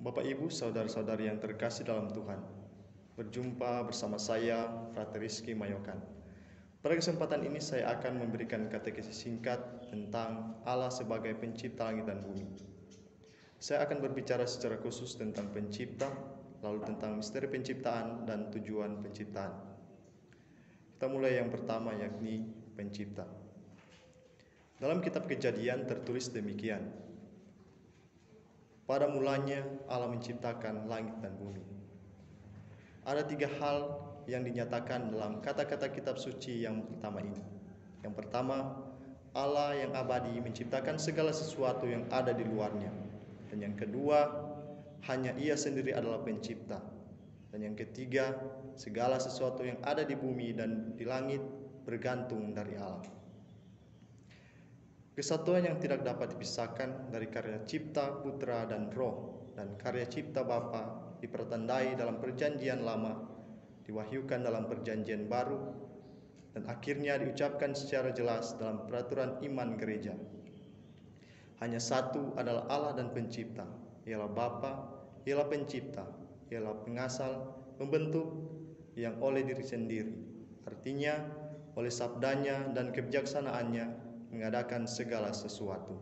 Bapak Ibu, saudara-saudari yang terkasih dalam Tuhan, berjumpa bersama saya, Frater Rizky Mayokan. Pada kesempatan ini saya akan memberikan katekesi singkat tentang Allah sebagai pencipta langit dan bumi. Saya akan berbicara secara khusus tentang pencipta, lalu tentang misteri penciptaan dan tujuan penciptaan. Kita mulai yang pertama, yakni pencipta. Dalam kitab Kejadian tertulis demikian: pada mulanya Allah menciptakan langit dan bumi. Ada 3 hal yang dinyatakan dalam kata-kata kitab suci yang pertama ini. Yang pertama, Allah yang abadi menciptakan segala sesuatu yang ada di luarnya. Dan yang kedua, hanya Ia sendiri adalah pencipta. Dan yang ketiga, segala sesuatu yang ada di bumi dan di langit bergantung dari Allah. Kesatuan yang tidak dapat dipisahkan dari karya cipta Putra dan Roh dan karya cipta Bapa dipertandai dalam perjanjian lama, diwahyukan dalam perjanjian baru, dan akhirnya diucapkan secara jelas dalam peraturan iman gereja. Hanya satu adalah Allah dan pencipta, ialah Bapa, ialah pencipta, ialah pengasal, pembentuk yang oleh diri sendiri, artinya oleh sabdanya dan kebijaksanaannya mengadakan segala sesuatu.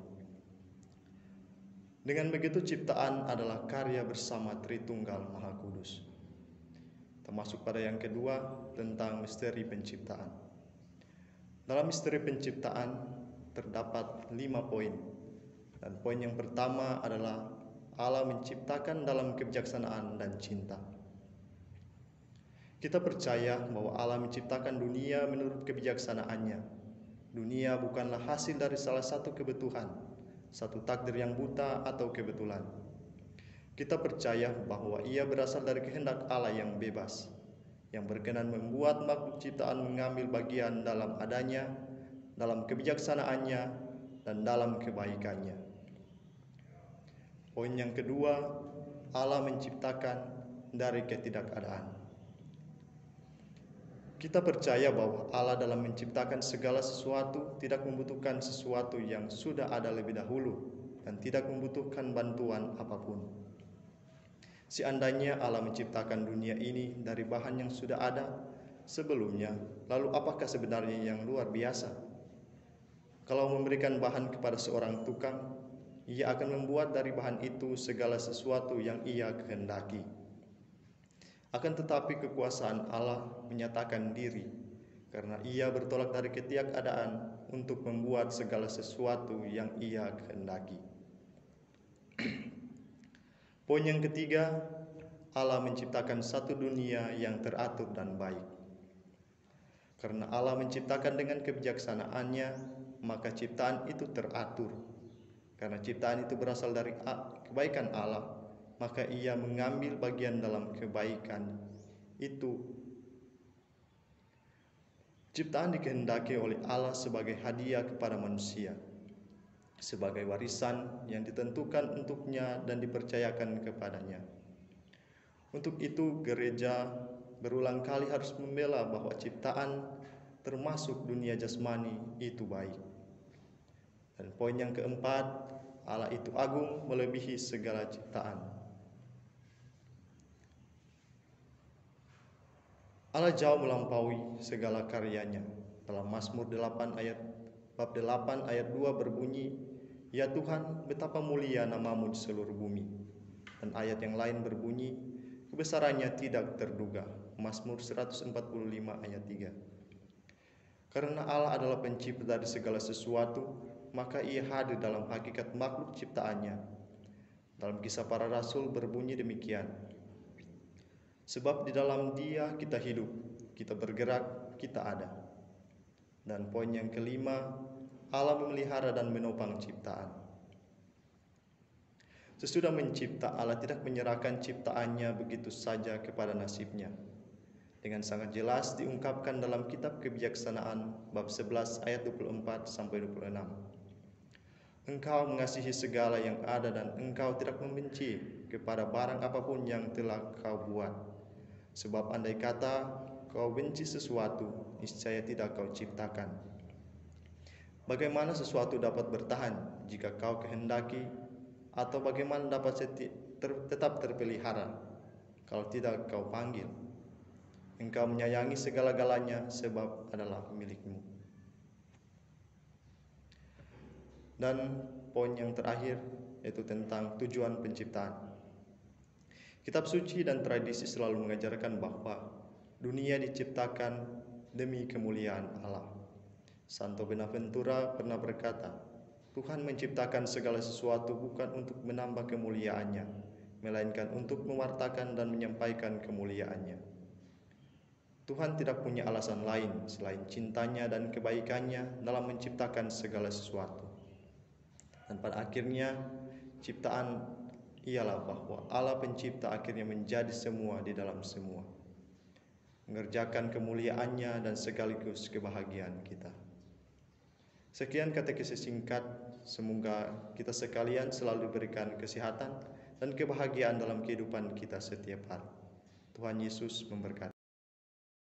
Dengan begitu ciptaan adalah karya bersama Tritunggal Maha Kudus. Termasuk pada yang kedua tentang misteri penciptaan. Dalam misteri penciptaan terdapat 5 poin. Dan poin yang pertama adalah Allah menciptakan dalam kebijaksanaan dan cinta. Kita percaya bahwa Allah menciptakan dunia menurut kebijaksanaannya. Dunia bukanlah hasil dari salah satu kebutuhan, satu takdir yang buta atau kebetulan. Kita percaya bahwa ia berasal dari kehendak Allah yang bebas, yang berkenan membuat makhluk ciptaan mengambil bagian dalam adanya, dalam kebijaksanaannya, dan dalam kebaikannya. Poin yang kedua, Allah menciptakan dari ketidakadaan. Kita percaya bahwa Allah dalam menciptakan segala sesuatu tidak membutuhkan sesuatu yang sudah ada lebih dahulu dan tidak membutuhkan bantuan apapun. Seandainya Allah menciptakan dunia ini dari bahan yang sudah ada sebelumnya, lalu apakah sebenarnya yang luar biasa? Kalau memberikan bahan kepada seorang tukang, ia akan membuat dari bahan itu segala sesuatu yang ia kehendaki. Akan tetapi kekuasaan Allah menyatakan diri karena ia bertolak dari ketiadaan untuk membuat segala sesuatu yang ia kehendaki. Poin yang ketiga, Allah menciptakan satu dunia yang teratur dan baik. Karena Allah menciptakan dengan kebijaksanaannya, maka ciptaan itu teratur. Karena ciptaan itu berasal dari kebaikan Allah, maka ia mengambil bagian dalam kebaikan itu. Ciptaan dikehendaki oleh Allah sebagai hadiah kepada manusia, sebagai warisan yang ditentukan untuknya dan dipercayakan kepadanya. Untuk itu gereja berulang kali harus membela bahwa ciptaan termasuk dunia jasmani itu baik. Dan poin yang keempat, Allah itu agung melebihi segala ciptaan. Allah jauh melampaui segala karyanya. Dalam Mazmur 8 bab 8 ayat 2 berbunyi, "Ya Tuhan, betapa mulia namamu di seluruh bumi." Dan ayat yang lain berbunyi, "Kebesarannya tidak terduga." Mazmur 145 ayat 3. Karena Allah adalah pencipta dari segala sesuatu, maka ia hadir dalam hakikat makhluk ciptaannya. Dalam Kisah Para Rasul berbunyi demikian, "Sebab di dalam Dia kita hidup, kita bergerak, kita ada." Dan poin yang kelima, Allah memelihara dan menopang ciptaan. Sesudah mencipta, Allah tidak menyerahkan ciptaannya begitu saja kepada nasibnya. Dengan sangat jelas diungkapkan dalam kitab Kebijaksanaan bab 11 ayat 24 sampai 26. "Engkau mengasihi segala yang ada dan engkau tidak membenci kepada barang apapun yang telah kau buat. Sebab andai kata kau benci sesuatu, niscaya tidak kau ciptakan. Bagaimana sesuatu dapat bertahan jika kau kehendaki Atau bagaimana dapat tetap terpelihara kalau tidak Kau panggil? Engkau menyayangi segala-galanya sebab adalah milikmu. Dan poin yang terakhir yaitu tentang tujuan penciptaan. Kitab suci dan tradisi selalu mengajarkan bahwa dunia diciptakan demi kemuliaan Allah. Santo Benaventura pernah berkata, Tuhan menciptakan segala sesuatu bukan untuk menambah kemuliaannya, melainkan untuk mewartakan dan menyampaikan kemuliaannya. Tuhan tidak punya alasan lain selain cintanya dan kebaikannya dalam menciptakan segala sesuatu. Dan pada akhirnya, ciptaan ialah bahwa Allah pencipta akhirnya menjadi semua di dalam semua, mengerjakan kemuliaannya dan sekaligus kebahagiaan kita. Sekian katekesi singkat, semoga kita sekalian selalu diberikan kesehatan dan kebahagiaan dalam kehidupan kita setiap hari. Tuhan Yesus memberkati.